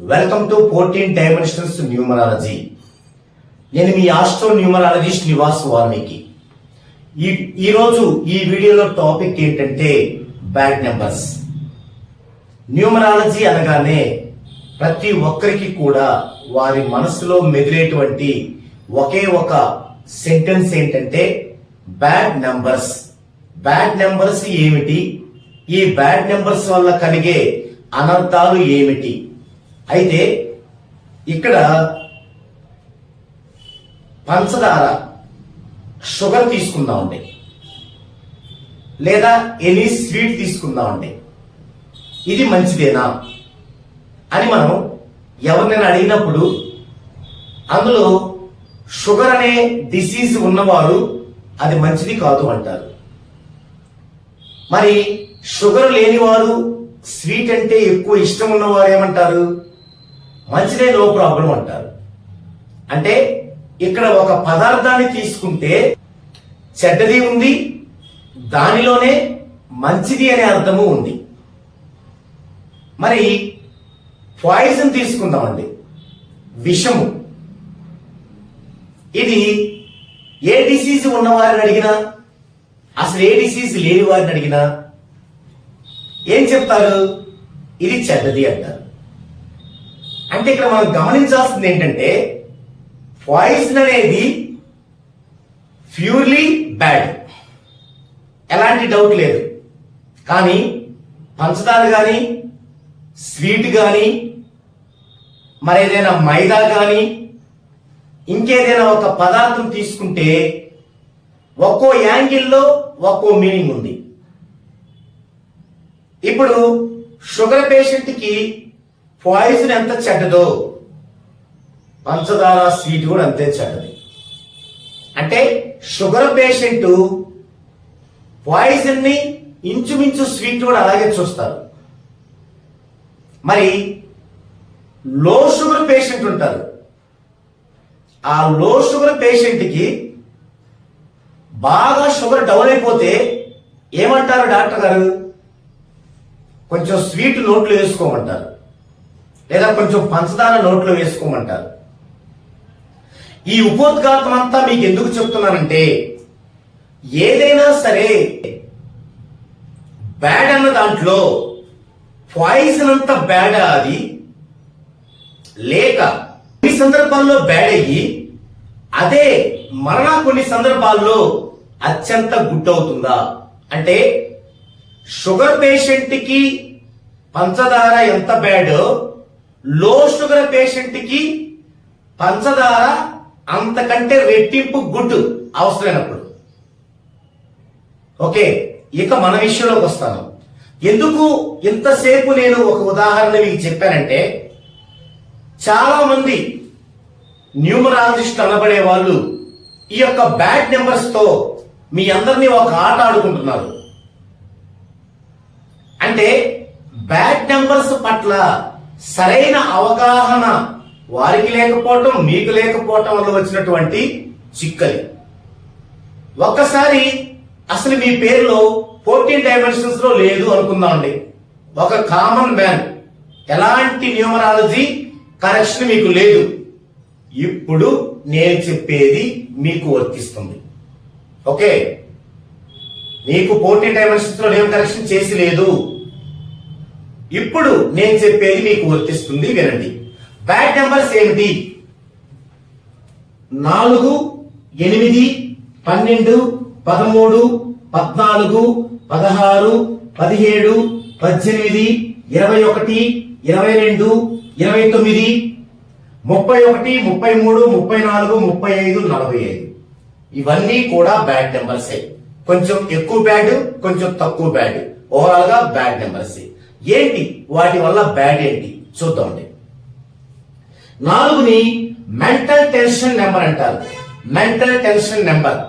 Welcome to 14 dimensions numerology. నేను మీ astro numerologist Nivas Valmiki. ఈరోజు ఈ వీడియోలో టాపిక్ ఏంటంటే బ్యాడ్ నెంబర్స్. న్యూమరాలజీ అనగానే ప్రతి ఒక్కరికి కూడా వారి మనసులో మెదిలేటువంటి ఒకే ఒక సెంటెన్స్ ఏంటంటే బ్యాడ్ నెంబర్స్. బ్యాడ్ నెంబర్స్ ఏమిటి, ఈ బ్యాడ్ నెంబర్స్ వల్ల కలిగే అనర్థాలు ఏమిటి? అయితే ఇక్కడ పంచదార, షుగర్ తీసుకుందామండి, లేదా ఎనీ స్వీట్ తీసుకుందామండి, ఇది మంచిదేనా అని మనం ఎవరినైనా అడిగినప్పుడు అందులో షుగర్ అనే డిసీజ్ ఉన్నవారు అది మంచిది కాదు అంటారు. మరి షుగర్ లేనివారు, స్వీట్ అంటే ఎక్కువ ఇష్టం ఉన్నవారు ఏమంటారు? మంచిదే, నో ప్రాబ్లం అంటారు. అంటే ఇక్కడ ఒక పదార్థాన్ని తీసుకుంటే చెడ్డది ఉంది, దానిలోనే మంచిది అనే అర్థము ఉంది. మరి పాయిజన్ తీసుకుందామండి, విషము. ఇది ఏ డిసీజ్ ఉన్నవారిని అడిగినా, అసలు ఏ డిసీజ్ లేని వారిని అడిగినా ఏం చెప్తారు? ఇది చెడ్డది అంటారు. అంటే ఇక్కడ మనం గమనించాల్సింది ఏంటంటే పాయిజన్ అనేది ప్యూర్లీ బ్యాడ్, ఎలాంటి డౌట్ లేదు. కానీ పంచదార కానీ, స్వీట్ కానీ, మరేదైనా మైదా కానీ, ఇంకేదైనా ఒక పదార్థం తీసుకుంటే ఒక్కో యాంగిల్లో ఒక్కో మీనింగ్ ఉంది. ఇప్పుడు షుగర్ పేషెంట్ కి పాయిజన్ ఎంత చెడ్డదో పంచదార, స్వీట్ కూడా అంతే చెడ్డది. అంటే షుగర్ పేషెంట్ పాయిజన్ ని ఇంచుమించు స్వీట్ కూడా అలాగే చూస్తారు. మరి లో షుగర్ పేషెంట్ ఉంటారు, ఆ లో షుగర్ పేషెంట్ కి బాగా షుగర్ డౌన్ అయిపోతే ఏమంటారు డాక్టర్ గారు? కొంచెం స్వీట్ నోట్లో వేసుకోమంటారు, లేదా కొంచెం పంచదార నోట్లో వేసుకోమంటారు. ఈ ఉపోద్ఘాతం అంతా మీకు ఎందుకు చెప్తున్నానంటే, ఏదైనా సరే బ్యాడ్ అన్న దాంట్లో పాయిజన్ అంత బ్యాడ్ అది, లేక కొన్ని సందర్భాల్లో బ్యాడ్ అయ్యి అదే మరలా కొన్ని సందర్భాల్లో అత్యంత గుడ్ అవుతుందా? అంటే షుగర్ పేషెంట్ కి పంచదార ఎంత బ్యాడ్, లో షుగర్ పేషెంట్ కి పంచదార అంతకంటే రెట్టింపు గుడ్ అవసరమైనప్పుడు. ఓకే, ఇక మన విషయంలోకి వస్తాను. ఎందుకు ఇంతసేపు నేను ఒక ఉదాహరణ మీకు చెప్పానంటే, చాలా మంది న్యూమరాలజిస్ట్ అనబడే వాళ్ళు ఈ యొక్క బ్యాడ్ నెంబర్స్ తో మీ అందరినీ ఒక ఆట ఆడుకుంటున్నారు. అంటే బ్యాడ్ నెంబర్స్ పట్ల సరైన అవగాహన వారికి లేకపోవటం, మీకు లేకపోవటం వల్ల వచ్చినటువంటి చిక్కలి. ఒక్కసారి అసలు మీ పేరులో 14 డైమెన్షన్స్ లో లేదు అనుకుందామండి. ఒక కామన్ మ్యాన్, ఎలాంటి న్యూమరాలజీ కరెక్షన్ మీకు లేదు. ఇప్పుడు నేను చెప్పేది మీకు వర్తిస్తుంది. ఓకే, నీకు 14 డైమెన్షన్స్ లో నేమ్ కరెక్షన్ చేసి లేదు, ఇప్పుడు నేను చెప్పేది మీకు వర్తిస్తుంది, వినండి. బ్యాడ్ నెంబర్స్ ఏమిటి? 4, 8, 12, 13, 14, 16, 17, 18, 21, 22, 29, 31, 33, 34, 35, 45. ఇవన్నీ కూడా బ్యాడ్ నెంబర్సే. కొంచెం ఎక్కువ బ్యాడ్, కొంచెం తక్కువ బ్యాడ్, ఓవరాల్ గా బ్యాడ్ నెంబర్సే. ఏంటి వాటి వల్ల బ్యాడ్ ఏంటి చూద్దామండి. 4ని మెంటల్ టెన్షన్ నెంబర్ అంటారు. మెంటల్ టెన్షన్ నెంబర్,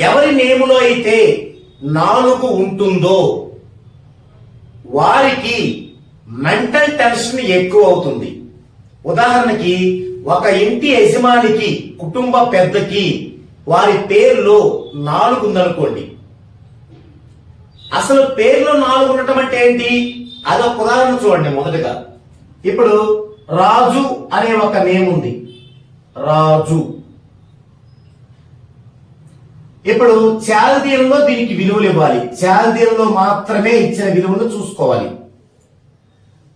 ఎవరి నేములో అయితే 4 ఉంటుందో వారికి మెంటల్ టెన్షన్ ఎక్కువ అవుతుంది. ఉదాహరణకి ఒక ఇంటి యజమానికి, కుటుంబ పెద్దకి వారి పేరులో 4 ఉందనుకోండి. అసలు పేరులో 4 ఉండటం అంటే ఏంటి? అదొక ఉదాహరణ చూడండి. మొదటగా ఇప్పుడు రాజు అనే ఒక నేమ్ ఉంది, రాజు. ఇప్పుడు చాల్దీయంలో దీనికి విలువలు ఇవ్వాలి, చాల్దీయంలో మాత్రమే ఇచ్చిన విలువలు చూసుకోవాలి.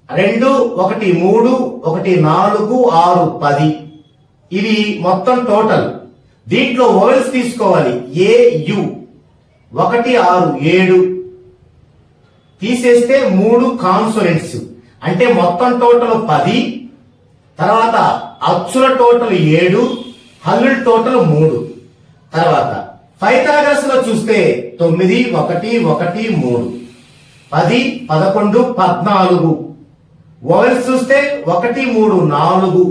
2, 1, 3, 1, 4, 6, 10 ఇవి మొత్తం టోటల్. దీంట్లో వోవెల్స్ తీసుకోవాలి, ఏ యు 1, 6, 7 తీసేస్తే 3 కాన్సోనెంట్స్, అంటే మొత్తం టోటల్ 10. తర్వాత అచ్చుల టోటల్ 7, హల్లుల టోటల్ 3. తర్వాత పైథాగరస్ లో చూస్తే 9, 1, 1, 3 10, 11, 14. వోవెల్స్ చూస్తే 1, 3, 4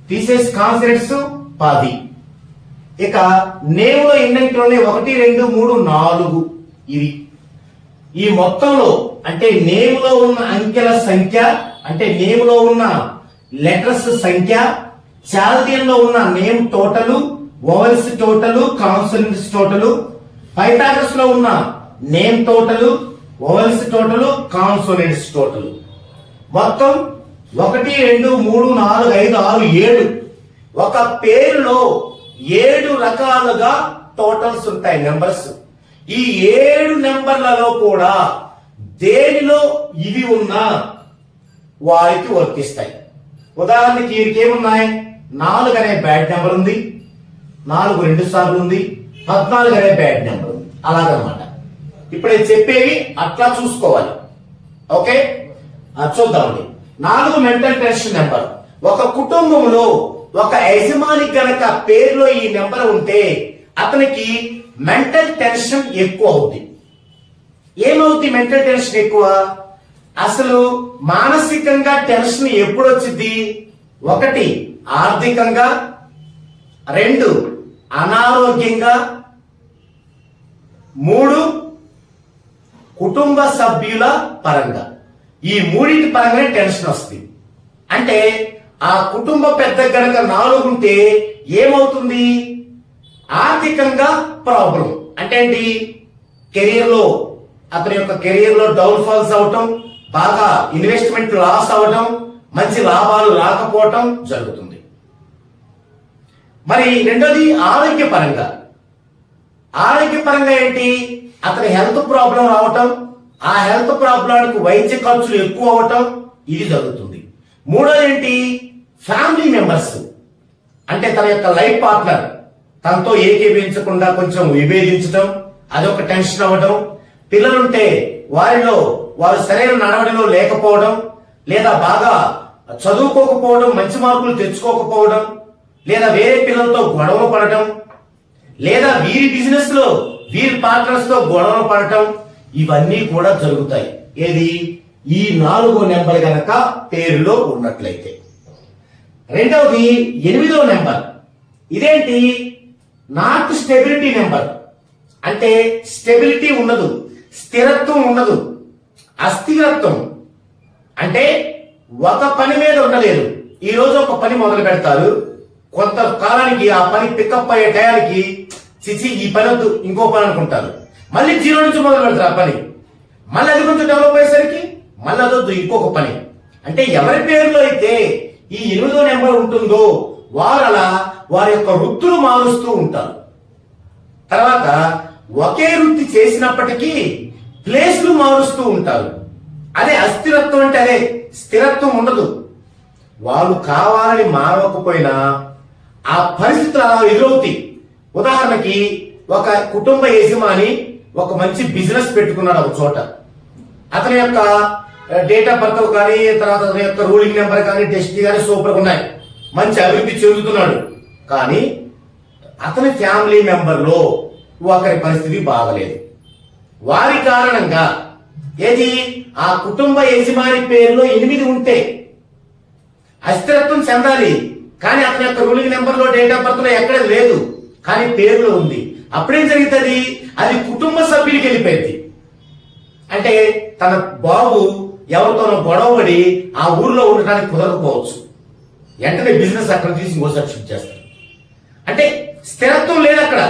తీసేసి కాన్సనెంట్స్ 10. ఇక నేమ్ లో ఎన్నింటిలోనే 1, 2, 3, 4 ఇవి. ఈ మొత్తంలో అంటే నేమ్ లో ఉన్న అంకెల సంఖ్య, అంటే నేమ్ లో ఉన్న లెటర్స్ సంఖ్య, చాల్దియన్ లో ఉన్న name total, vowels total, consonants total, Pythagoras లో ఉన్న name total, vowels total, consonants total. మొత్తం 1, 2, 3, 4, 5, 6, 7. ఒక పేరులో 7 రకాలుగా టోటల్స్ ఉంటాయి, నెంబర్స్. ఈ 7 నెంబర్లలో కూడా దేనిలో ఇవి ఉన్నా వారికి వర్తిస్తాయి. ఉదాహరణకి వీరికి ఏమున్నాయి, 4 అనే బ్యాడ్ నెంబర్ ఉంది, 4 2 సార్లు ఉంది, 14 అనే బ్యాడ్ నెంబర్ ఉంది, అలాగనమాట. ఇప్పుడు నేను చెప్పేవి అట్లా చూసుకోవాలి. ఓకే, చూద్దామండి. 4 మెంటల్ టెన్షన్ నెంబర్. ఒక కుటుంబంలో ఒక యజమాని గనక పేరులో ఈ నెంబర్ ఉంటే అతనికి మెంటల్ టెన్షన్ ఎక్కువ అవుతుంది. ఏమవుతుంది మెంటల్ టెన్షన్ ఎక్కువ? అసలు మానసికంగా టెన్షన్ ఎప్పుడు వచ్చింది? 1 ఆర్థికంగా, 2 అనారోగ్యంగా, 3 కుటుంబ సభ్యుల పరంగా. ఈ 3 పరంగానే టెన్షన్ వస్తుంది. అంటే ఆ కుటుంబ పెద్ద గనక 4 ఉంటే ఏమవుతుంది? ఆర్థికంగా ప్రాబ్లం. అంటే ఏంటి? కెరీర్ లో అతని యొక్క కెరీర్ లో డౌన్ ఫాల్స్ అవటం, బాగా ఇన్వెస్ట్మెంట్ లాస్ అవటం, మంచి లాభాలు రాకపోవటం జరుగుతుంది. మరి రెండోది ఆరోగ్యపరంగా. ఆరోగ్యపరంగా ఏంటి? అతని హెల్త్ ప్రాబ్లం రావటం, ఆ హెల్త్ ప్రాబ్లానికి వైద్య ఖర్చులు ఎక్కువ అవటం, ఇది జరుగుతుంది. మూడోది ఏంటి? ఫ్యామిలీ మెంబర్స్, అంటే తన యొక్క లైఫ్ పార్ట్నర్ తనతో ఏకీభవించకుండా కొంచెం విభేదించడం, అదొక టెన్షన్ అవ్వడం. పిల్లలుంటే వారు సరైన నడవడిలో లేకపోవడం, లేదా బాగా చదువుకోకపోవడం, మంచి మార్కులు తెచ్చుకోకపోవడం, లేదా వేరే పిల్లలతో గొడవలు పడటం, లేదా వీరి బిజినెస్ లో వీరి పార్ట్నర్స్ తో గొడవలు పడటం, ఇవన్నీ కూడా జరుగుతాయి. ఏది? ఈ 4వ నెంబర్ గనక పేరులో ఉన్నట్లయితే. రెండవది 8వ నెంబర్. ఇదేంటి? Not stability number. అంటే స్టెబిలిటీ ఉండదు, స్థిరత్వం ఉండదు, అస్థిరత్వం. అంటే ఒక పని మీద ఉండలేరు. ఈ రోజు ఒక పని మొదలు పెడతారు, కొంత కాలానికి ఆ పని పికప్ అయ్యే టయానికి చిచి ఈ పని వద్దు ఇంకో పని అనుకుంటారు, మళ్ళీ 0 నుంచి మొదలు పెడతారు ఆ పని, మళ్ళీ అది కొంచెం డెవలప్ అయ్యేసరికి మళ్ళీ అదొద్దు ఇంకొక పని. అంటే ఎవరి పేరులో అయితే ఈ 8వ నెంబర్ ఉంటుందో వారు అలా వారి యొక్క వృత్తులు మారుస్తూ ఉంటారు. తర్వాత ఒకే వృత్తి చేసినప్పటికీ ప్లేస్లు మారుస్తూ ఉంటారు. అదే అస్థిరత్వం. అంటే అదే స్థిరత్వం ఉండదు. వాళ్ళు కావాలని మారవకపోయినా ఆ పరిస్థితులు అలా ఎదురవుతాయి. ఉదాహరణకి ఒక కుటుంబ యజమాని ఒక మంచి బిజినెస్ పెట్టుకున్నాడు ఒక చోట. అతని యొక్క డేట్ ఆఫ్ బర్త్ కానీ, తర్వాత అతని యొక్క రూలింగ్ నెంబర్ కానీ, డెస్టినీ కానీ సూపర్ ఉన్నాయి, మంచి అభివృద్ధి చెందుతున్నాడు. కానీ అతని ఫ్యామిలీ మెంబర్ లో ఒకరి పరిస్థితి బాగలేదు. వారి కారణంగా ఏది? ఆ కుటుంబ యజమాని పేరులో 8 ఉంటే అస్థిరత్వం చెందాలి, కానీ అతని యొక్క రూలింగ్ నెంబర్ లో డేట్ ఆఫ్ బర్త్ లో ఎక్కడ లేదు, కానీ పేరులో ఉంది. అప్పుడేం జరుగుతుంది? అది కుటుంబ సభ్యులకి వెళ్ళిపోయింది. అంటే తన బాబు ఎవరితోనో గొడవపడి ఆ ఊర్లో ఉండటానికి కుదరకపోవచ్చు, వెంటనే బిజినెస్ అక్కడ తీసి ఇంకోసారి షిఫ్ట్ చేస్తారు. అంటే స్థిరత్వం లేదు అక్కడ.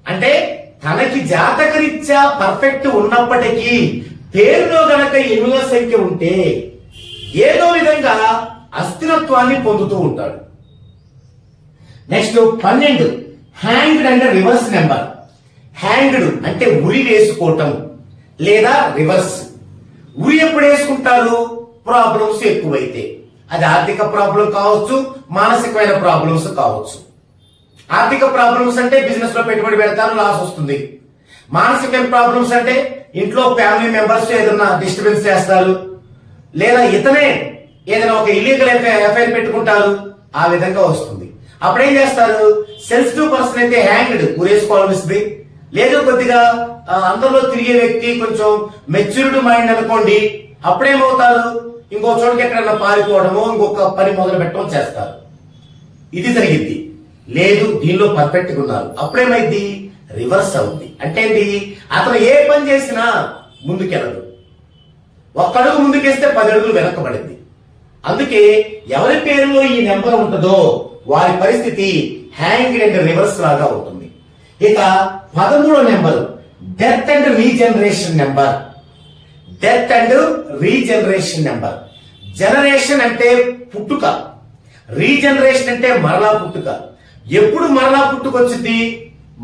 అంటే తనకి జాతకరీత్యా పర్ఫెక్ట్ ఉన్నప్పటికీ పేరులో గనక 8వ సంఖ్య ఉంటే ఏదో విధంగా అస్థిరత్వాన్ని పొందుతూ ఉంటాడు. నెక్స్ట్ 12 హ్యాంగ్డ్ అంటే రివర్స్ నెంబర్. హ్యాంగ్డ్ అంటే ఉరి వేసుకోవటం లేదా రివర్స్. ఉరి ఎప్పుడు వేసుకుంటారు? ప్రాబ్లమ్స్ ఎక్కువైతే. అది ఆర్థిక ప్రాబ్లం కావచ్చు, మానసికమైన ప్రాబ్లమ్స్ కావచ్చు. ఆర్థిక ప్రాబ్లమ్స్ అంటే బిజినెస్ లో పెట్టుబడి పెడతారు, లాస్ వస్తుంది. మానసికమైన ప్రాబ్లమ్స్ అంటే ఇంట్లో ఫ్యామిలీ మెంబర్స్ ఏదైనా డిస్టర్బెన్స్ చేస్తారు, లేదా ఇతనే ఏదైనా ఒక ఇల్లీగల్ ఎఫ్ఐఆర్ పెట్టుకుంటారు, ఆ విధంగా వస్తుంది. అప్పుడేం చేస్తారు? సెన్సిటివ్ పర్సన్ అయితే హ్యాంగ్డ్ ఉరేసుకోవాలనిస్తుంది. లేదు కొద్దిగా అందరిలో తిరిగే వ్యక్తి కొంచెం మెచ్యూరిటీ మైండ్ అనుకోండి, అప్పుడేమవుతారు? ఇంకో చోటుకి ఎక్కడన్నా పారిపోవడము, ఇంకొక పని మొదలు పెట్టడం చేస్తారు. ఇది జరిగింది. లేదు దీనిలో పర్ఫెక్ట్ గా ఉన్నారు, అప్పుడేమైంది? రివర్స్ అవుద్ది. అంటే ఏంటి? అతను ఏ పని చేసినా ముందుకెళ్ళదు. ఒక్క అడుగు ముందుకేస్తే 10 అడుగులు వెనక్కబడింది. అందుకే ఎవరి పేరులో ఈ నెంబర్ ఉంటుందో వారి పరిస్థితి హ్యాంగ్డ్ అండ్ రివర్స్ లాగా ఉంటుంది. ఇక 13వ number death and regeneration number. Death and regeneration number. Generation అంటే పుట్టుక, రీజనరేషన్ అంటే మరలా పుట్టుక. ఎప్పుడు మరలా పుట్టుకొచ్చింది?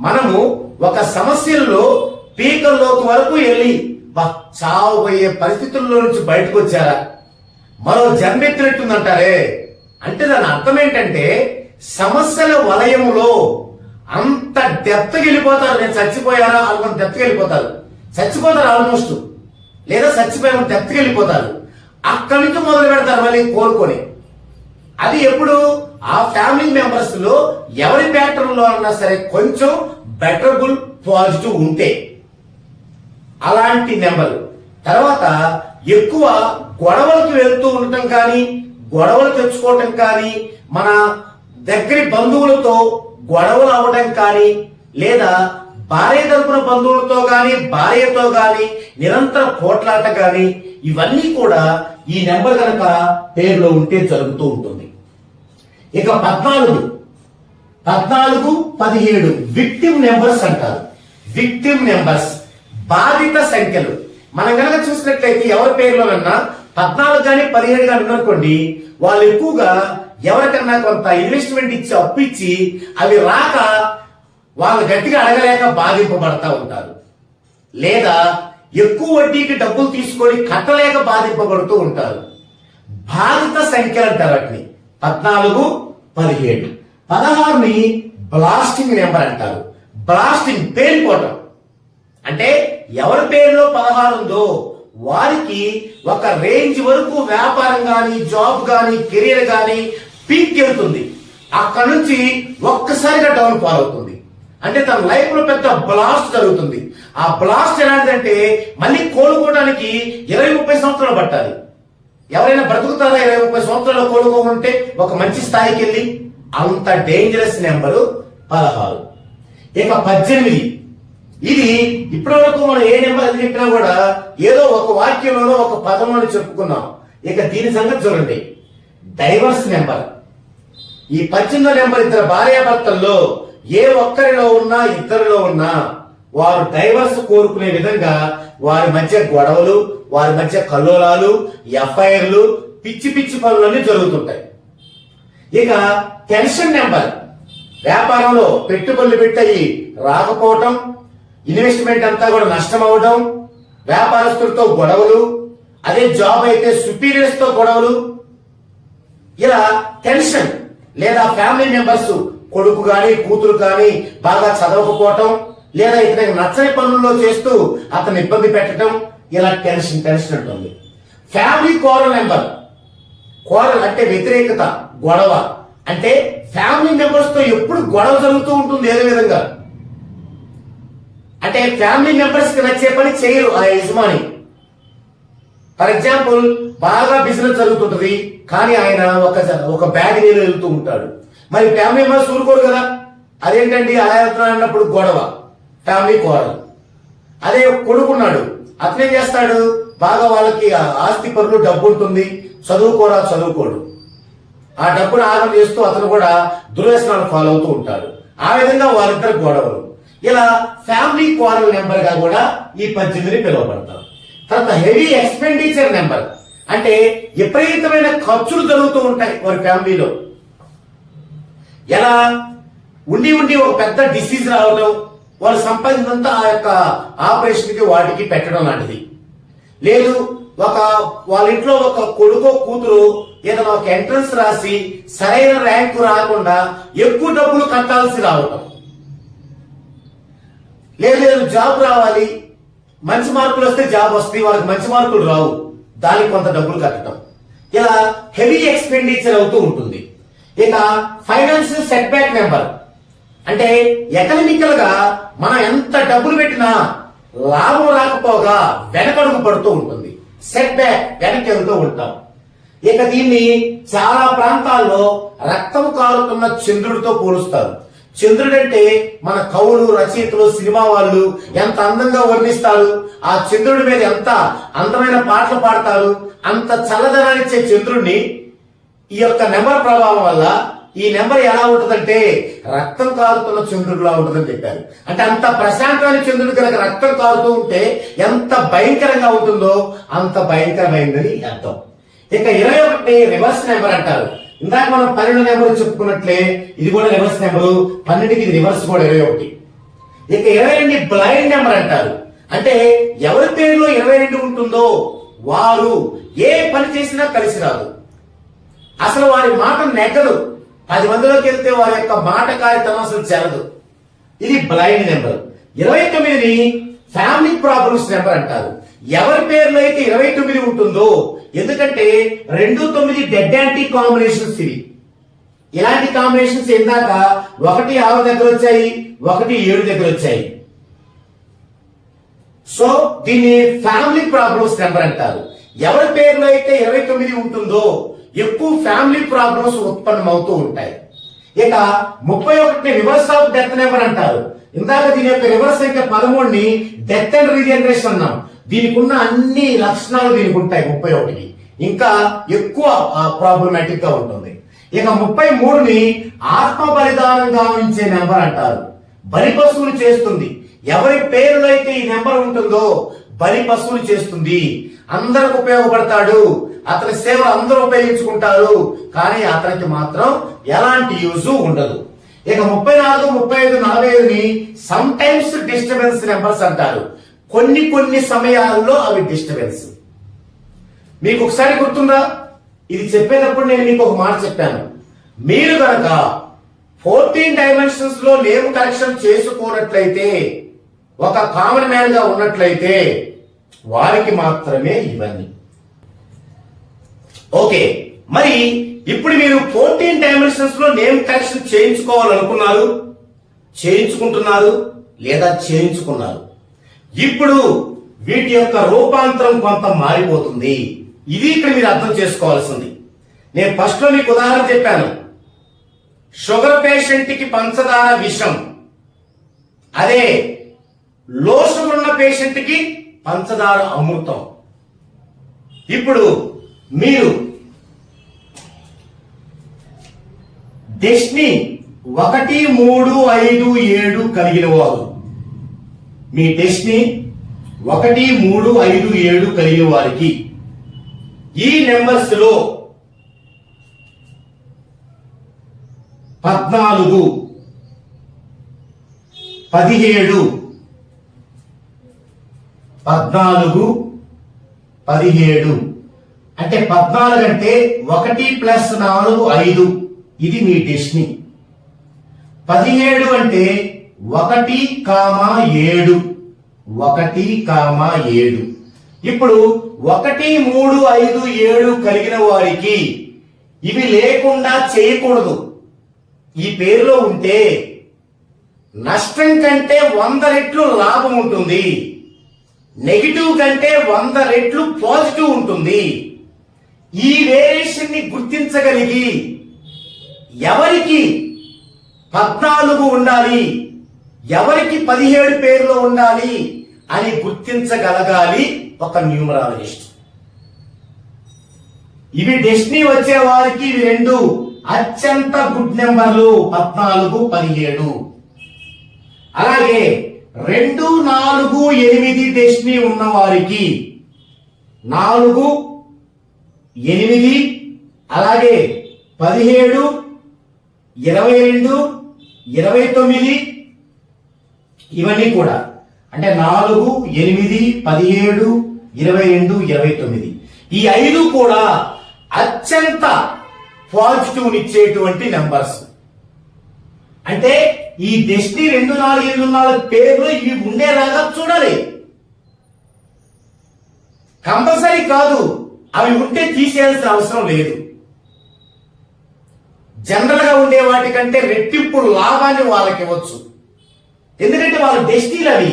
మనము ఒక సమస్యల్లో పీకల్లోకి వరకు వెళ్ళి చావబోయే పరిస్థితుల్లో నుంచి బయటకు వచ్చారా, మరో జన్మెత్తినట్టుందంటారే. అంటే దాని అర్థం ఏంటంటే సమస్యల వలయంలో అంత డెప్త్కి వెళ్ళిపోతారు. నేను చచ్చిపోయారా అనుకుని డెప్త్కి వెళ్ళిపోతారు, చచ్చిపోతారు ఆల్మోస్ట్, లేదా చచ్చిపోయిన డెప్త్కి వెళ్ళిపోతారు. అక్కడి నుంచి మొదలు పెడతారు మళ్ళీ కోరుకొని. అది ఎప్పుడు? ఆ ఫ్యామిలీ మెంబర్స్ లో ఎవరి ప్యాటర్న్ లో అన్నా సరే కొంచెం బెటరబుల్ పాజిటివ్ ఉంటే అలాంటి నెంబర్. తర్వాత ఎక్కువ గొడవలకు వెళ్తూ ఉండటం కానీ, గొడవలు తెచ్చుకోవటం కానీ, మన దగ్గరి బంధువులతో గొడవలు అవ్వడం కానీ, లేదా భార్య తరపున బంధువులతో గాని భార్యతో గాని నిరంతర పోట్లాట గాని, ఇవన్నీ కూడా ఈ నెంబర్ కనుక పేరులో ఉంటే జరుగుతూ ఉంటుంది. ఇక 14, 17 విక్టిమ్ నెంబర్స్ అంటారు. విక్టిమ్ నెంబర్స్ బాధిత సంఖ్యలు. మనం కనుక చూసినట్లయితే ఎవరి పేరులోనన్నా 14 కానీ 17 కానీ ఉన్ననుకోండి, వాళ్ళు ఎక్కువగా ఎవరికన్నా కొంత ఇన్వెస్ట్మెంట్ ఇచ్చి అప్పు ఇచ్చి అవి రాక వాళ్ళు గట్టిగా అడగలేక బాధింపబడతా ఉంటారు, లేదా ఎక్కువ వడ్డీకి డబ్బులు తీసుకొని కట్టలేక బాధింపబడుతూ ఉంటారు. బాధిత సంఖ్యలు అంటారు వాటిని. 14, 17. 16ని బ్లాస్టింగ్ నెంబర్ అంటారు. బ్లాస్టింగ్ పేలిపోవటం. అంటే ఎవరి పేరులో 16 ఉందో వారికి ఒక రేంజ్ వరకు వ్యాపారం గాని, జాబ్ గాని, కెరీర్ గాని పీక్ వెళ్తుంది. అక్కడ నుంచి ఒక్కసారిగా డౌన్ ఫాల్ అవుతుంది. అంటే తన లైఫ్ లో పెద్ద బ్లాస్ట్ జరుగుతుంది. ఆ బ్లాస్ట్ ఎలాంటిదంటే మళ్ళీ కోలుకోవడానికి 20-30 సంవత్సరాలు పట్టాలి. ఎవరైనా బ్రతుకుతారా 20-30 సంవత్సరాలు కోలుకోమంటే ఒక మంచి స్థాయికి వెళ్ళి? అంత డేంజరస్ నెంబరు 16. ఇక 18. ఇది ఇప్పటి వరకు మనం ఏ నెంబర్ అని చెప్పినా కూడా ఏదో ఒక వాక్యంలోనో ఒక పదంలోనో చెప్పుకున్నాం. ఇక దీని సంగతి చూడండి, డైవర్స్ నెంబర్. ఈ 18వ నెంబర్ ఇద్దరు భార్యాభర్తల్లో ఏ ఒక్కరిలో ఉన్నా, ఇద్దరిలో ఉన్నా వారు డైవర్స్ కోరుకునే విధంగా వారి మధ్య గొడవలు, వారి మధ్య కల్లోలాలు, ఎఫ్ఐఆర్లు, పిచ్చి పిచ్చి పనులన్నీ జరుగుతుంటాయి. ఇక టెన్షన్ నెంబర్. వ్యాపారంలో పెట్టుబడులు పెట్టయి రాకపోవటం, ఇన్వెస్ట్మెంట్ అంతా కూడా నష్టం అవడం, వ్యాపారస్తులతో గొడవలు, అదే జాబ్ అయితే సుపీరియర్స్ తో గొడవలు, ఇలా టెన్షన్. లేదా ఫ్యామిలీ మెంబర్స్ కొడుకు గాని కూతురు కానీ బాగా చదవకపోవటం, లేదా ఇతనికి నచ్చని పనుల్లో చేస్తూ అతను ఇబ్బంది పెట్టడం, ఇలా టెన్షన్ ఉంటుంది. Family coral number. కోరల్ అంటే వ్యతిరేకత, గొడవ. అంటే ఫ్యామిలీ మెంబర్స్ తో ఎప్పుడు గొడవ జరుగుతూ ఉంటుంది ఏదో విధంగా. అంటే ఫ్యామిలీ మెంబర్స్ కి నచ్చే పని చేయరు ఆ యజమాని. ఫర్ ఎగ్జాంపుల్, బాగా బిజినెస్ జరుగుతుంటది కానీ ఆయన ఒక బ్యాగ్ నీళ్ళు వెళ్తూ ఉంటాడు. మరి ఫ్యామిలీ మెంబర్స్ ఊరుకోరు కదా, అదేంటండి అలా వెళ్తున్నాడు అన్నప్పుడు గొడవ, ఫ్యామిలీ కోరల్. అదే కొడుకున్నాడు, అతనేం చేస్తాడు, బాగా వాళ్ళకి ఆస్తి పరులు, డబ్బు ఉంటుంది, చదువుకోడు, ఆ డబ్బును ఆగం చేస్తూ అతను కూడా దుర్వ్యసనాలు ఫాలో అవుతూ ఉంటాడు. ఆ విధంగా వాళ్ళిద్దరు గొడవలు. ఇలా ఫ్యామిలీ కోరల్ నెంబర్ గా కూడా ఈ 18ని పిలువబడతారు. తర్వాత హెవీ ఎక్స్పెండిచర్ నెంబర్. అంటే విపరీతమైన ఖర్చులు జరుగుతూ ఉంటాయి వారి ఫ్యామిలీలో. ఎలా ఉండి ఉండి ఒక పెద్ద డిసీజ్ రావడం, వాళ్ళు సంపాదించినంత ఆ యొక్క ఆపరేషన్కి వాటికి పెట్టడం లాంటిది. లేదు వాళ్ళ ఇంట్లో ఒక కొడుకో కూతురు ఏదైనా ఒక ఎంట్రన్స్ రాసి సరైన ర్యాంకు రాకుండా ఎక్కువ డబ్బులు కట్టాల్సి రావటం. లేదు జాబ్ రావాలి, మంచి మార్కులు వస్తే జాబ్ వస్తాయి, వాళ్ళకి మంచి మార్కులు రావు, దానికి కొంత డబ్బులు కట్టడం. ఇలా హెవీ ఎక్స్పెండిచర్ అవుతూ ఉంటుంది. ఇక ఫైనాన్షియల్ సెట్ బ్యాక్ నెంబర్ అంటే ఎకనామికల్ గా మనం ఎంత డబ్బులు పెట్టినా లాభం రాకపోగా వెనకడుగు పడుతూ ఉంటుంది. సెట్ బ్యాక్, వెనక్కి వెళ్తూ ఉంటాం. ఇక దీన్ని చాలా ప్రాంతాల్లో రక్తం కారుతున్న చంద్రుడితో పోలుస్తారు. చంద్రుడు అంటే మన కవులు, రచయితలు, సినిమా వాళ్ళు ఎంత అందంగా వర్ణిస్తారు, ఆ చంద్రుడి మీద ఎంత అందమైన పాటలు పాడతారు. అంత చల్లదనాన్నిచ్చే చంద్రుడిని ఈ యొక్క నెంబర్ ప్రభావం వల్ల ఈ నెంబర్ ఎలా ఉంటుందంటే రక్తం కారుతున్న చంద్రుడిలా ఉంటుందని చెప్పారు. అంటే అంత ప్రశాంతమైన చంద్రుడు కనుక రక్తం కారుతూ ఉంటే ఎంత భయంకరంగా ఉంటుందో అంత భయంకరమైందని అర్థం. ఇక 21 రివర్స్ నెంబర్ అంటారు. ఇందాక మనం 12 నెంబర్ చెప్పుకున్నట్లే ఇది కూడా రివర్స్ నెంబరు. 12కి ఇది రివర్స్ కూడా 21. ఇక 22 బ్లైండ్ నెంబర్ అంటారు. అంటే ఎవరి పేరులో 22 ఉంటుందో వారు ఏ పని చేసినా కలిసి రాదు, అసలు వారి మాట నెగ్గదు, 10 మందిలోకి వెళ్తే వారి యొక్క మాట కార్యక్రమం అసలు చెరదు. ఇది బ్లైండ్ నెంబర్. 29ని ఫ్యామిలీ ప్రాబ్లమ్స్ నెంబర్ అంటారు. ఎవరి పేరులో అయితే 29 ఉంటుందో, ఎందుకంటే 2, 9 డెడ్ యాంటీ కాంబినేషన్స్ ఇవి. ఇలాంటి కాంబినేషన్స్ ఇందాక 1, 6 దగ్గర వచ్చాయి, 1, 7 దగ్గర వచ్చాయి. సో దీన్ని ఫ్యామిలీ ప్రాబ్లమ్స్ నెంబర్ అంటారు. ఎవరి పేరులో అయితే 29 ఉంటుందో ఎక్కువ ఫ్యామిలీ ప్రాబ్లమ్స్ ఉత్పన్నమవుతూ ఉంటాయి. ఇక 31ని రివర్స్ ఆఫ్ డెత్ నెంబర్ అంటారు. ఇందాక దీని యొక్క రివర్స్ సంఖ్య 13ని డెత్ అండ్ రీజనరేషన్ అన్నాం. దీనికి ఉన్న అన్ని లక్షణాలు దీనికి ఉంటాయి 31కి, ఇంకా ఎక్కువ ప్రాబ్లమాటిక్ గా ఉంటుంది. ఇక 33ని ఆత్మ బలిదానం గావించే నెంబర్ అంటారు. బలి పశువులు చేస్తుంది. ఎవరి పేరులో అయితే ఈ నెంబర్ ఉంటుందో బలి పశువులు చేస్తుంది. అందరికి ఉపయోగపడతాడు, అతని సేవలు అందరూ ఉపయోగించుకుంటారు, కానీ అతనికి మాత్రం ఎలాంటి యూజ్ ఉండదు. ఇక 34, 35, 45ని సమ్ టైమ్స్ డిస్టర్బెన్స్ నెంబర్స్ అంటారు. కొన్ని సమయాల్లో అవి డిస్టర్బెన్స్. మీకు ఒకసారి గుర్తుందా, ఇది చెప్పేటప్పుడు నేను మీకు ఒక మాట చెప్పాను. మీరు కనుక 14 డైమెన్షన్స్ లో నేమ్ కరెక్షన్ చేసుకోనట్లయితే, ఒక కామన్ మ్యాన్ గా ఉన్నట్లయితే వారికి మాత్రమే ఇవన్నీ. ఓకే, మరి ఇప్పుడు మీరు 14 డైమెన్షన్స్ లో నేమ్ కరెక్షన్ చేయించుకోవాలనుకున్నారు, చేయించుకుంటున్నారు లేదా చేయించుకున్నారు. ఇప్పుడు వీటి యొక్క రూపాంతరం కొంత మారిపోతుంది. ఇది ఇక్కడ మీరు అర్థం చేసుకోవాల్సింది. నేను ఫస్ట్ లో మీకు ఉదాహరణ చెప్పాను. షుగర్ పేషెంట్ కి పంచదార విషం, అదే లో షుగర్ ఉన్న పేషెంట్ కి పంచదార అమృతం. ఇప్పుడు మీరు డెస్టినీ 1, 3, 5, 7 కలిగిన వారు, మీ డెస్టినీ 1, 3, 5, 7 కలిగిన వారికి ఈ నెంబర్స్ లో 14, 17, 14, 17 అంటే 14 అంటే 1 + 4 5, ఇది మీ డెస్టినీ. 17 అంటే 1, 7, 1, 7. ఇప్పుడు 1, 3, 5, 7 కలిగిన వారికి ఇవి లేకుండా చేయకూడదు. ఈ పేరులో ఉంటే నష్టం కంటే 100 రెట్లు లాభం ఉంటుంది, నెగిటివ్ కంటే 100 రెట్లు పాజిటివ్ ఉంటుంది. ఈ వేరియేషన్ ని గుర్తించగలిగి ఎవరికి 14 ఉండాలి, ఎవరికి 17 పేరులో ఉండాలి అని గుర్తించగలగాలి ఒక న్యూమరాలజిస్ట్. ఇవి డెస్టినీ వచ్చే వారికి ఇవి 2 అత్యంత గుడ్ నెంబర్లు, 14, 17. అలాగే 2, 4, 8 డెస్టినీ ఉన్న వారికి 4, 8, అలాగే 17, 22, 29 ఇవన్నీ కూడా అంటే 4, 8, 17, 22, 29 ఈ 5 కూడా అత్యంత పాజిటివ్ ఇచ్చేటువంటి నెంబర్స్. అంటే ఈ డెస్టినీ 2, 4, 8, 4 పేర్లు ఇవి ఉండేలాగా చూడాలి. కంపల్సరీ కాదు, అవి ఉంటే తీసేయాల్సిన అవసరం లేదు. జనరల్ గా ఉండే వాటికంటే రెట్టింపు లాభాన్ని వాళ్ళకి ఇవ్వచ్చు. ఎందుకంటే వాళ్ళ డెస్టినీలు అవి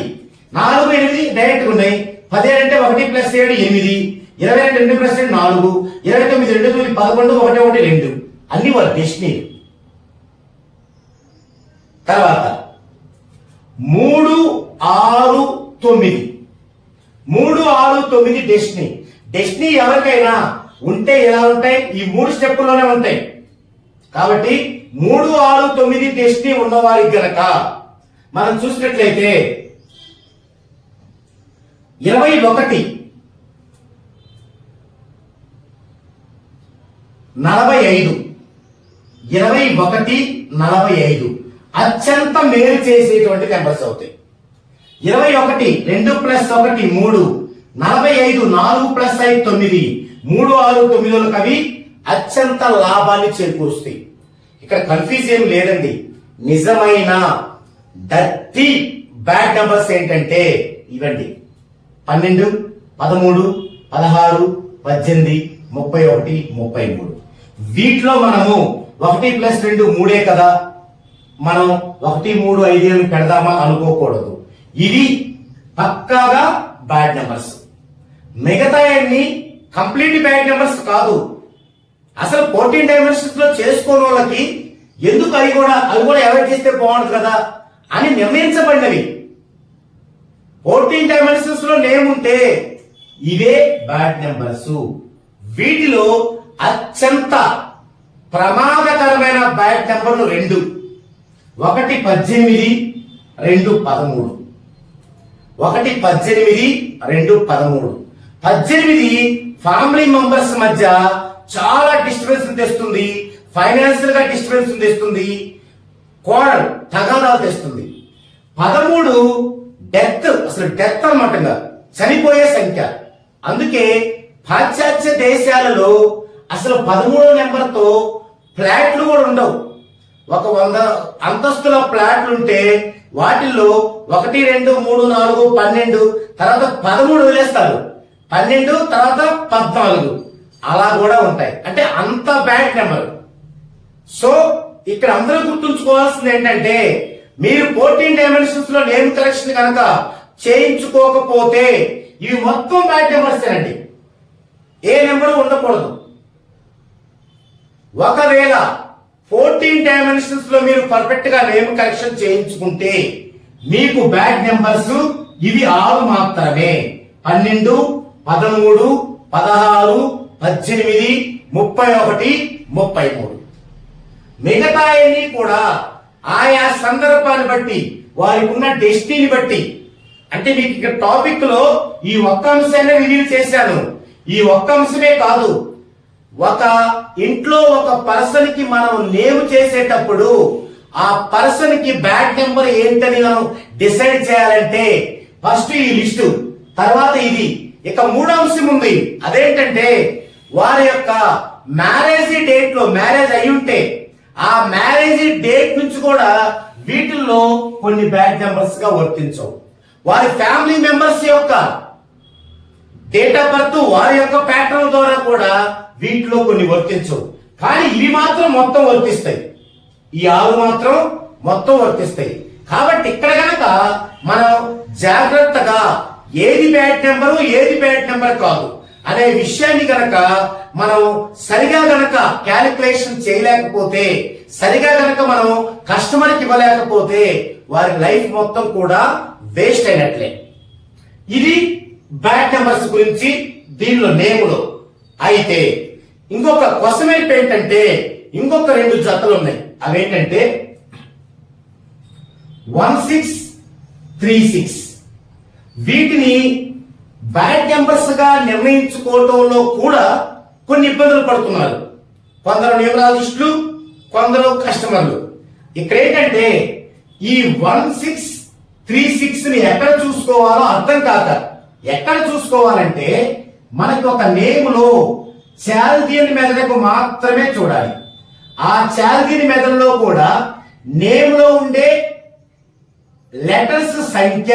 4, 8 డైరెక్ట్ ఉన్నాయి. 17 అంటే 1 + 7 8, 22 2 + 2 4, 29 2 9 11 1 1 2 అన్ని వాళ్ళ డెస్టినీ. తర్వాత 3, 6, 9 3, 6, 9 డెస్టినీ. డెస్టినీ ఎవరికైనా ఉంటే ఎలా ఉంటాయి? ఈ 3 స్టెప్పుల్లోనే ఉంటాయి. కాబట్టి 3, 6, 9 డెస్టినీ ఉన్నవారికి గనక మనం చూసినట్లయితే 21, 45, 21, 45 అత్యంత మేలు చేసేటువంటి నెంబర్స్ అవుతాయి. 21 2 + 1 3, 45 4 + 5 9, 3, 6, 9 అవి అత్యంత లాభాన్ని చేకూరుస్తాయి. ఇక్కడ కన్ఫ్యూజ్ ఏం లేదండి. నిజమైన డర్టీ బ్యాడ్ నెంబర్స్ ఏంటంటే ఇవండి: 12, 13, 16, 18, 31, 33. వీటిలో మనము 1 + 2 3 కదా, మనం 1, 3, 5 పెడదామా అనుకోకూడదు. ఇవి పక్కాగా బ్యాడ్ నెంబర్స్. మిగతా అన్ని కంప్లీట్ బ్యాడ్ నెంబర్స్ కాదు. అసలు 14 డైమెన్షన్స్ లో చేసుకోని వాళ్ళకి ఎందుకు అవి కూడా అవాయిడ్ చేస్తే బాగుంటుంది కదా అని నిర్ణయించబడినవి. 14 డైమెన్షన్స్ లో నేమ్ ఉంటే ఇవే బ్యాడ్ నెంబర్స్. వీటిలో అత్యంత ప్రమాదకరమైన బ్యాడ్ నెంబర్లు 2: 1 18, 2 13. 1 18, 2 13. 18 ఫ్యామిలీ మెంబర్స్ మధ్య చాలా డిస్టర్బెన్స్ తెస్తుంది, ఫైనాన్షియల్ గా డిస్టర్బెన్స్ తెస్తుంది, కోడలు తగాదాలు తెస్తుంది. 13 డెత్, అసలు డెత్ అన్నమాట, చనిపోయే సంఖ్య. అందుకే పాశ్చాత్య దేశాలలో అసలు 13 నెంబర్తో ఫ్లాట్లు కూడా ఉండవు. ఒక 100 అంతస్తుల ఫ్లాట్లు ఉంటే వాటిల్లో 1 2 3 4 12 తర్వాత 13 వదిలేస్తారు. 12 తర్వాత 14 అలా కూడా ఉంటాయి. అంటే అంత బ్యాడ్ నెంబర్. సో ఇక్కడ అందరూ గుర్తుంచుకోవాల్సింది ఏంటంటే, మీరు 14 డైమెన్షన్స్ లో నేమ్ కరెక్షన్ కనుక చేయించుకోకపోతే ఇవి మొత్తం బ్యాడ్ నెంబర్స్ అండి. ఏ నెంబర్ ఉండకూడదు. ఒకవేళ 14 డైమెన్షన్స్ లో మీరు పర్ఫెక్ట్ గా నేమ్ కరెక్షన్ చేయించుకుంటే మీకు బ్యాడ్ నెంబర్స్ ఇవి 6 మాత్రమే: 12, 13, 16, 18, 31, 33. మిగతా అన్ని కూడా ఆయా సందర్భాన్ని బట్టి, వారికి ఉన్న డెస్టినీని బట్టి. అంటే మీకు ఇక్కడ టాపిక్ లో ఈ ఒక్క అంశాన్ని రివీల్ చేశాను. ఈ ఒక్క అంశమే కాదు, ఒక ఇంట్లో ఒక పర్సన్ కి మనం నేమ్ చేసేటప్పుడు ఆ పర్సన్ కి బ్యాడ్ నెంబర్ ఏంటని మనం డిసైడ్ చేయాలంటే ఫస్ట్ ఈ లిస్టు, తర్వాత ఇది. ఇక 3వ అంశం ఉంది. అదేంటంటే వారి యొక్క మ్యారేజ్ డేట్ లో, మ్యారేజ్ అయి ఉంటే ఆ మ్యారేజ్ డేట్ నుంచి కూడా వీటిల్లో కొన్ని బ్యాడ్ నెంబర్స్ గా వర్తించవు. వారి ఫ్యామిలీ మెంబర్స్ యొక్క డేట్ ఆఫ్ బర్త్, వారి యొక్క ప్యాటర్న్ ద్వారా కూడా వీటిలో కొన్ని వర్తించవు. కానీ ఇవి మాత్రం మొత్తం వర్తిస్తాయి. ఈ 6 మాత్రం మొత్తం వర్తిస్తాయి. కాబట్టి ఇక్కడ గనక మనం జాగ్రత్తగా ఏది బ్యాడ్ నెంబరు, ఏది బ్యాడ్ నెంబర్ కాదు అనే విషయాన్ని గనక మనం సరిగా గనక క్యాలిక్యులేషన్ చేయలేకపోతే, సరిగా గనక మనం కస్టమర్కి ఇవ్వలేకపోతే వారి లైఫ్ మొత్తం కూడా వేస్ట్ అయినట్లే. ఇది బ్యాడ్ నెంబర్స్ గురించి దీనిలో నేములో. అయితే ఇంకొక క్వశ్చన్ ఏంటంటే, ఇంకొక 2 జతలు ఉన్నాయి. అవేంటంటే 1636. వీటిని బ్యాడ్ నెంబర్స్ గా నిర్ణయించుకోవటంలో కూడా కొన్ని ఇబ్బందులు పడుతున్నారు. కొందరు న్యూమరాలజిస్టులు, కొందరు కస్టమర్లు. ఇక్కడ ఏంటంటే ఈ 1636 ని ఎక్కడ చూసుకోవాలో అర్థం కాక, ఎక్కడ చూసుకోవాలంటే మనకి ఒక నేమ్ లో చాల్దియన్ మెథడ్ మాత్రమే చూడాలి. ఆ చాల్దియన్ మెథడ్ లో కూడా నేమ్ లో ఉండే లెటర్స్ సంఖ్య,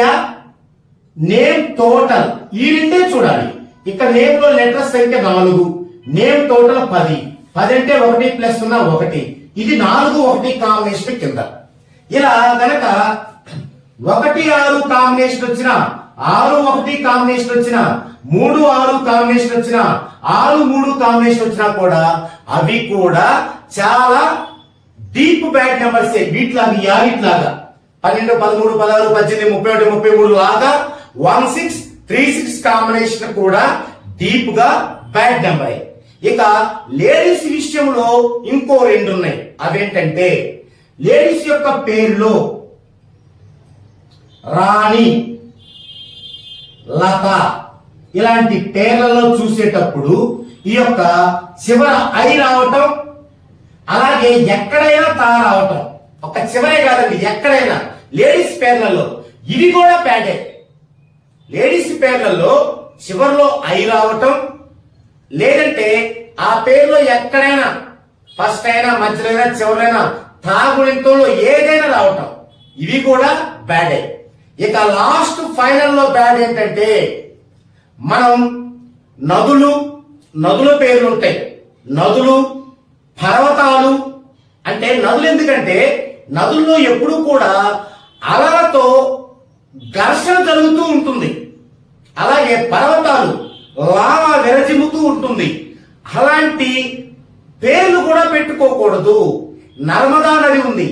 నేమ్ టోటల్, ఈ రెండే చూడాలి. ఇక్కడ నేమ్ లో లెటర్స్ సంఖ్య 4, నేమ్ టోటల్ 10. 10 అంటే 1 ప్లస్ 1. ఇది 4, 1 కాంబినేషన్ కింద. ఇలా గనక 1, 6 కాంబినేషన్ వచ్చిన, 6, 1 కాంబినేషన్ వచ్చిన, 3, 6 కాంబినేషన్ వచ్చిన, 6, 3 కాంబినేషన్ వచ్చినా కూడా అవి కూడా చాలా డీప్ బ్యాడ్ నెంబర్స్. వీటిలాగా యాగిట్లాగా 12, 13, 16, 18, 31, 33 లాగా 1636 కాంబినేషన్ కూడా డీప్ గా బ్యాడ్ నెంబర్. ఇక లేడీస్ విషయంలో ఇంకో 2 ఉన్నాయి. అవేంటంటే లేడీస్ యొక్క పేరులో రాణి, లత ఇలాంటి పేర్లలో చూసేటప్పుడు ఈ యొక్క చివర ఐ రావటం, అలాగే ఎక్కడైనా తా రావటం, ఒక చివరే కాదండి ఎక్కడైనా లేడీస్ పేర్లలో ఇవి కూడా బ్యాడే. లేడీస్ పేర్లలో చివరిలో ఐ రావటం, లేదంటే ఆ పేరులో ఎక్కడైనా ఫస్ట్ అయినా, మధ్యలో అయినా, చివరైనా తాగుడింతంలో ఏదైనా రావటం, ఇవి కూడా బ్యాడే. ఇక లాస్ట్ ఫైనల్ లో బ్యాడ్ ఏంటంటే మనం నదుల పేర్లు ఉంటాయి. నదులు, పర్వతాలు. అంటే నదులు ఎందుకంటే నదుల్లో ఎప్పుడూ కూడా అలలతో ఘర్షణ జరుగుతూ ఉంటుంది. అలాగే పర్వతాలు లావా విరజిమ్ముతూ ఉంటుంది. అలాంటి పేర్లు కూడా పెట్టుకోకూడదు. నర్మదా నది ఉంది,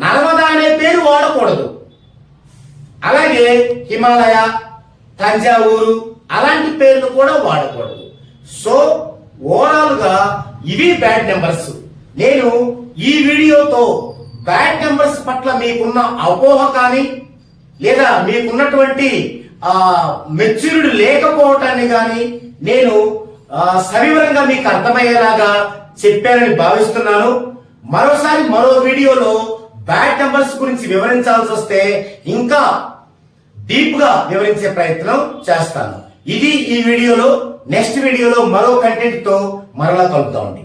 నర్మదా అనే పేరు వాడకూడదు. అలాగే హిమాలయ, తంజావూరు అలాంటి పేర్లు కూడా వాడకూడదు. సో ఓవరాల్ గా ఇవి బ్యాడ్ నెంబర్స్. నేను ఈ వీడియోతో బ్యాడ్ నెంబర్స్ పట్ల మీకున్న అపోహ కానీ, లేదా మీకున్నటువంటి మెచ్యూరిటీ లేకపోవటాన్ని కానీ నేను సవివరంగా మీకు అర్థమయ్యేలాగా చెప్పానని భావిస్తున్నాను. మరోసారి మరో వీడియోలో బ్యాడ్ నెంబర్స్ గురించి వివరించాల్సి వస్తే ఇంకా డీప్ గా వివరించే ప్రయత్నం చేస్తాను. ఇది ఈ వీడియోలో. నెక్స్ట్ వీడియోలో మరో కంటెంట్ తో మరలా కలుద్దామండి.